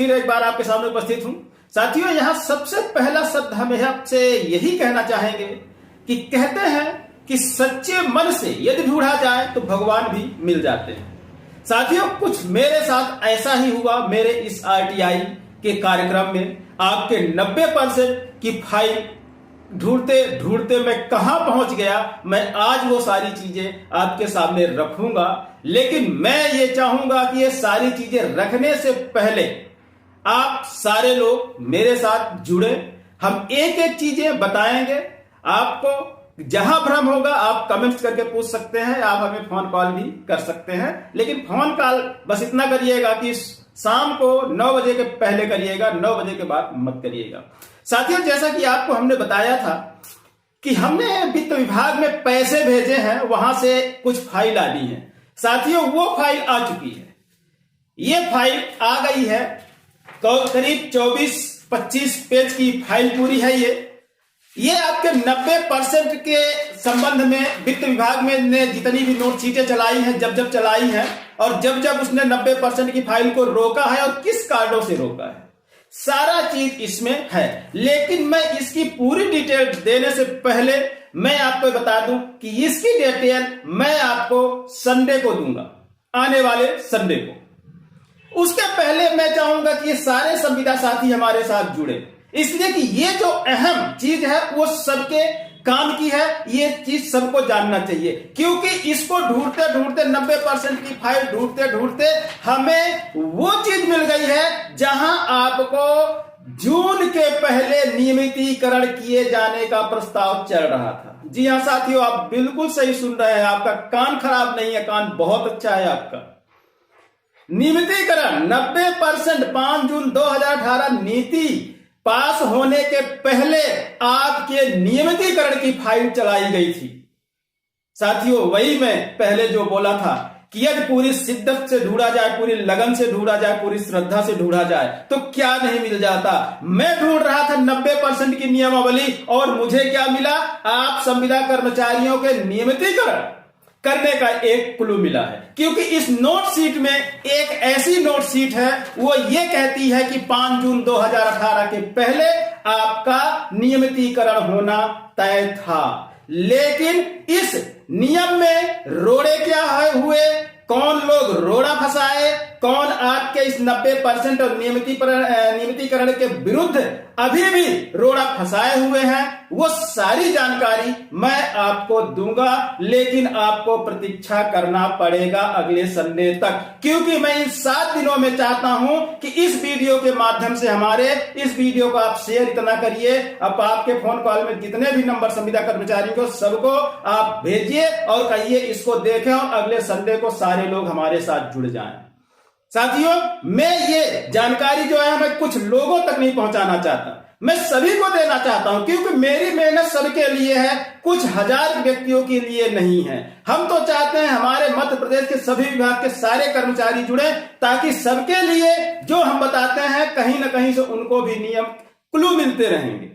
फिर एक बार आपके सामने उपस्थित हूं। साथियों, यहां सबसे पहला शब्द हम आपसे यही कहना चाहेंगे कि कहते हैं कि सच्चे मन से यदि ढूंढा जाए तो भगवान भी मिल जाते हैं। साथियों, कुछ मेरे साथ ऐसा ही हुआ। मेरे इस आरटीआई के कार्यक्रम में आपके 90% की फाइल ढूंढते ढूंढते मैं कहां पहुंच गया, मैं आज वो सारी चीजें आपके सामने रखूंगा। लेकिन मैं ये चाहूंगा कि ये सारी चीजें रखने से पहले आप सारे लोग मेरे साथ जुड़े। हम एक एक चीजें बताएंगे आपको। जहां भ्रम होगा आप कमेंट्स करके पूछ सकते हैं, आप हमें फोन कॉल भी कर सकते हैं। लेकिन फोन कॉल बस इतना करिएगा कि शाम को 9 बजे के पहले करिएगा, 9 बजे के बाद मत करिएगा। साथियों, जैसा कि आपको हमने बताया था कि हमने वित्त विभाग में पैसे भेजे हैं, वहां से कुछ फाइल आनी है। साथियों, वो फाइल आ चुकी है। ये फाइल आ गई है, करीब 24-25 पेज की फाइल पूरी है। ये आपके 90% के संबंध में वित्त विभाग में ने जितनी भी नोट शीटें चलाई हैं, जब चलाई हैं और जब उसने 90% की फाइल को रोका है और किस कारणों से रोका है, सारा चीज इसमें है। लेकिन मैं इसकी पूरी डिटेल देने से पहले मैं आपको बता दूं कि इसकी डिटेल मैं आपको संडे को दूंगा, आने वाले संडे को। उसके पहले मैं चाहूंगा कि ये सारे संविदा साथी हमारे साथ जुड़े, इसलिए कि ये जो अहम चीज है वो सबके काम की है। ये चीज सबको जानना चाहिए, क्योंकि इसको ढूंढते ढूंढते 90% की फाइल ढूंढते ढूंढते हमें वो चीज मिल गई है जहां आपको जून के पहले नियमितीकरण किए जाने का प्रस्ताव चल रहा था। जी हां साथियों, आप बिल्कुल सही सुन रहे हैं। आपका कान खराब नहीं है, कान बहुत अच्छा है आपका। नियमितीकरण 90% 5 जून 2018 नीति पास होने के पहले आपके नियमितीकरण की फाइल चलाई गई थी। साथियों, वही मैं पहले जो बोला था कि यदि पूरी शिद्दत से ढूंढा जाए, पूरी लगन से ढूंढा जाए, पूरी श्रद्धा से ढूंढा जाए तो क्या नहीं मिल जाता। मैं ढूंढ रहा था 90% की नियमावली और मुझे क्या मिला? आप संविदा कर्मचारियों के नियमितीकरण करने का एक क्लू मिला है। क्योंकि इस नोट शीट में एक ऐसी नोट शीट है, वो ये कहती है कि 5 जून 2018 के पहले आपका नियमितीकरण होना तय था। लेकिन इस नियम में रोड़े क्या हुए, कौन लोग रोड़ा फंसाए, कौन आपके इस 90% और नियमितीकरण के विरुद्ध अभी भी रोड़ा फंसाए हुए हैं, वो सारी जानकारी मैं आपको दूंगा। लेकिन आपको प्रतीक्षा करना पड़ेगा अगले संडे तक, क्योंकि मैं इन 7 दिनों में चाहता हूं कि इस वीडियो के माध्यम से हमारे इस वीडियो को आप शेयर इतना करिए, अब आपके फोन कॉल में जितने भी नंबर संविदा कर्मचारियों को सबको आप भेजिए और कहिए इसको देखें और अगले संडे को सारे लोग हमारे साथ जुड़ जाएं। साथियों, मैं ये जानकारी जो है मैं कुछ लोगों तक नहीं पहुंचाना चाहता, मैं सभी को देना चाहता हूं, क्योंकि मेरी मेहनत सबके लिए है, कुछ हजार व्यक्तियों के लिए नहीं है। हम तो चाहते हैं हमारे मध्य प्रदेश के सभी विभाग के सारे कर्मचारी जुड़े, ताकि सबके लिए जो हम बताते हैं कहीं ना कहीं से उनको भी नियम क्लू मिलते रहेंगे,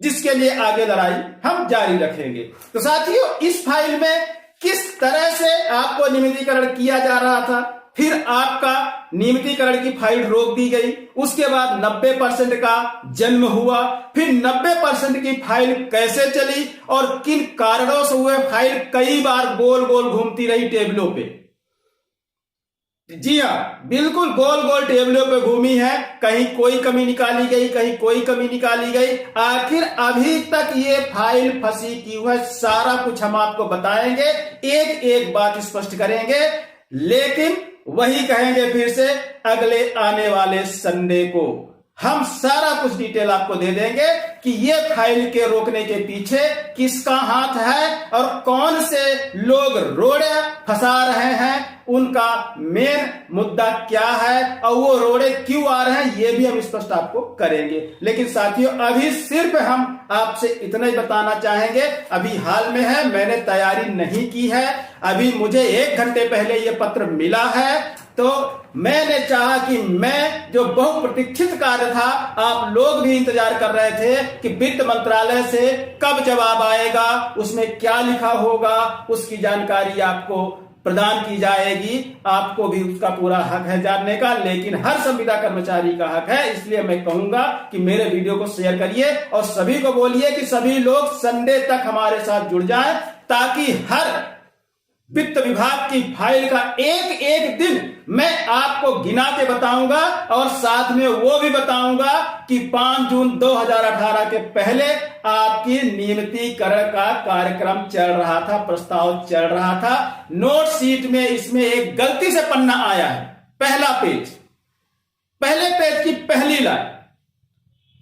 जिसके लिए आगे लड़ाई हम जारी रखेंगे। तो साथियों, इस फाइल में किस तरह से आपको नियमितीकरण किया जा रहा था, फिर आपका नियमितीकरण की फाइल रोक दी गई, उसके बाद 90% का जन्म हुआ, फिर 90% की फाइल कैसे चली और किन कारणों से हुए फाइल कई बार गोल गोल घूमती रही टेबलों पे। जी हां, बिल्कुल गोल गोल टेबलों पे घूमी है, कहीं कोई कमी निकाली गई, कहीं कोई कमी निकाली गई, आखिर अभी तक ये फाइल फंसी क्यों है, सारा कुछ हम आपको बताएंगे, एक एक बात स्पष्ट करेंगे। लेकिन वही कहेंगे फिर से, अगले आने वाले संडे को हम सारा कुछ डिटेल आपको दे देंगे कि ये फाइल के रोकने के पीछे किसका हाथ है और कौन से लोग रोड़े फंसा रहे हैं, उनका मेन मुद्दा क्या है और वो रोड़े क्यों आ रहे हैं, ये भी हम स्पष्ट आपको करेंगे। लेकिन साथियों, अभी सिर्फ हम आपसे इतना ही बताना चाहेंगे, अभी हाल में है, मैंने तैयारी नहीं की है, अभी मुझे 1 घंटे पहले ये पत्र मिला है, तो मैंने चाहा कि मैं जो बहुप्रतीक्षित कार्य था, आप लोग भी इंतजार कर रहे थे कि वित्त मंत्रालय से कब जवाब आएगा, उसमें क्या लिखा होगा, उसकी जानकारी आपको प्रदान की जाएगी। आपको भी उसका पूरा हक है जानने का, लेकिन हर संविदा कर्मचारी का हक है। इसलिए मैं कहूंगा कि मेरे वीडियो को शेयर करिए और सभी को बोलिए कि सभी लोग संडे तक हमारे साथ जुड़ जाएं, ताकि हर वित्त विभाग की फाइल का एक एक दिन मैं आपको गिना के बताऊंगा और साथ में वो भी बताऊंगा कि 5 जून 2018 के पहले आपकी नियमितीकरण का कार्यक्रम चल रहा था, प्रस्ताव चल रहा था। नोट शीट में इसमें एक गलती से पन्ना आया है, पहला पेज, पहले पेज की पहली लाइन।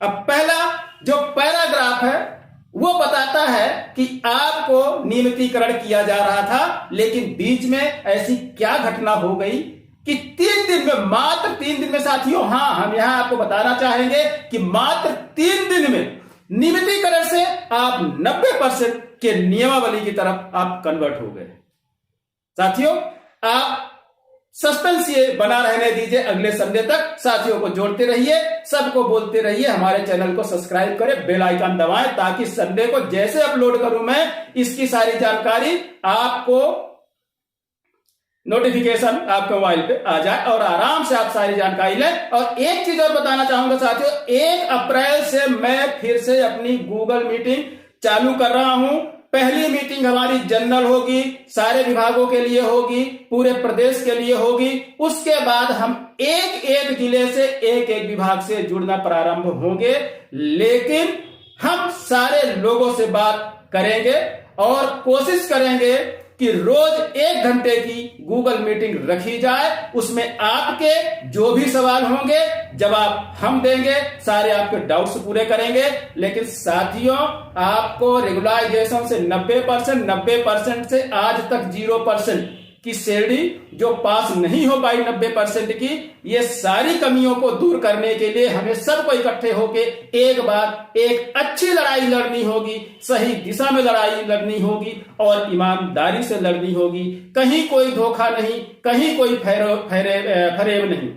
अब पहला जो पैराग्राफ है वो बताता है कि आपको नियमितीकरण किया जा रहा था, लेकिन बीच में ऐसी क्या घटना हो गई कि 3 दिन में, मात्र 3 दिन में साथियों, हां हम यहां आपको बताना चाहेंगे कि मात्र 3 दिन में नियमितीकरण से आप 90% के नियमावली की तरफ आप कन्वर्ट हो गए। साथियों, आप सस्पेंस ये बना रहने दीजिए अगले संडे तक। साथियों को जोड़ते रहिए, सबको बोलते रहिए, हमारे चैनल को सब्सक्राइब करें, बेल आइकन दबाएं, ताकि संडे को जैसे अपलोड करूं मैं इसकी सारी जानकारी आपको नोटिफिकेशन आपके मोबाइल पे आ जाए और आराम से आप सारी जानकारी लें। और एक चीज और बताना चाहूंगा साथियों, 1 अप्रैल से मैं फिर से अपनी गूगल मीटिंग चालू कर रहा हूं। पहली मीटिंग हमारी जनरल होगी, सारे विभागों के लिए होगी, पूरे प्रदेश के लिए होगी। उसके बाद हम एक एक जिले से एक एक विभाग से जुड़ना प्रारंभ होंगे, लेकिन हम सारे लोगों से बात करेंगे और कोशिश करेंगे कि रोज 1 घंटे की गूगल मीटिंग रखी जाए। उसमें आपके जो भी सवाल होंगे जवाब हम देंगे, सारे आपके डाउट्स पूरे करेंगे। लेकिन साथियों, आपको रेगुलराइजेशन से 90% से आज तक 0% की श्रेणी जो पास नहीं हो पाई 90% की, ये सारी कमियों को दूर करने के लिए हमें सबको इकट्ठे होके एक बार एक अच्छी लड़ाई लड़नी होगी, सही दिशा में लड़ाई लड़नी होगी और ईमानदारी से लड़नी होगी। कहीं कोई धोखा नहीं, कहीं कोई फरेब नहीं।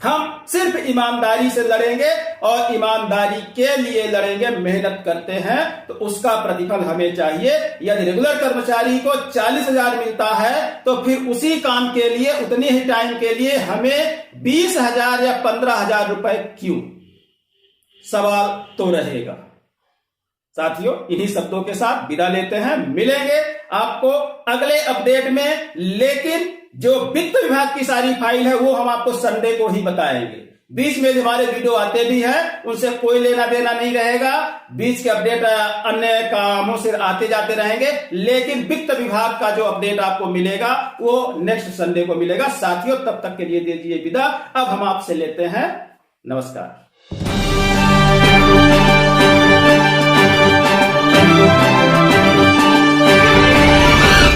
हम सिर्फ ईमानदारी से लड़ेंगे और ईमानदारी के लिए लड़ेंगे। मेहनत करते हैं तो उसका प्रतिफल हमें चाहिए। यदि रेगुलर कर्मचारी को 40,000 मिलता है तो फिर उसी काम के लिए, उतने ही टाइम के लिए हमें 20,000 या 15,000 रुपए क्यों? सवाल तो रहेगा। साथियों, इन्हीं शब्दों के साथ विदा लेते हैं। मिलेंगे आपको अगले अपडेट में, लेकिन जो वित्त विभाग की सारी फाइल है वो हम आपको संडे को ही बताएंगे। बीच में जो हमारे वीडियो आते भी हैं उनसे कोई लेना देना नहीं रहेगा। बीच के अपडेट अन्य कामों से आते जाते रहेंगे, लेकिन वित्त विभाग का जो अपडेट आपको मिलेगा वो नेक्स्ट संडे को मिलेगा। साथियों, तब तक के लिए दीजिए विदा। अब हम आपसे लेते हैं नमस्कार।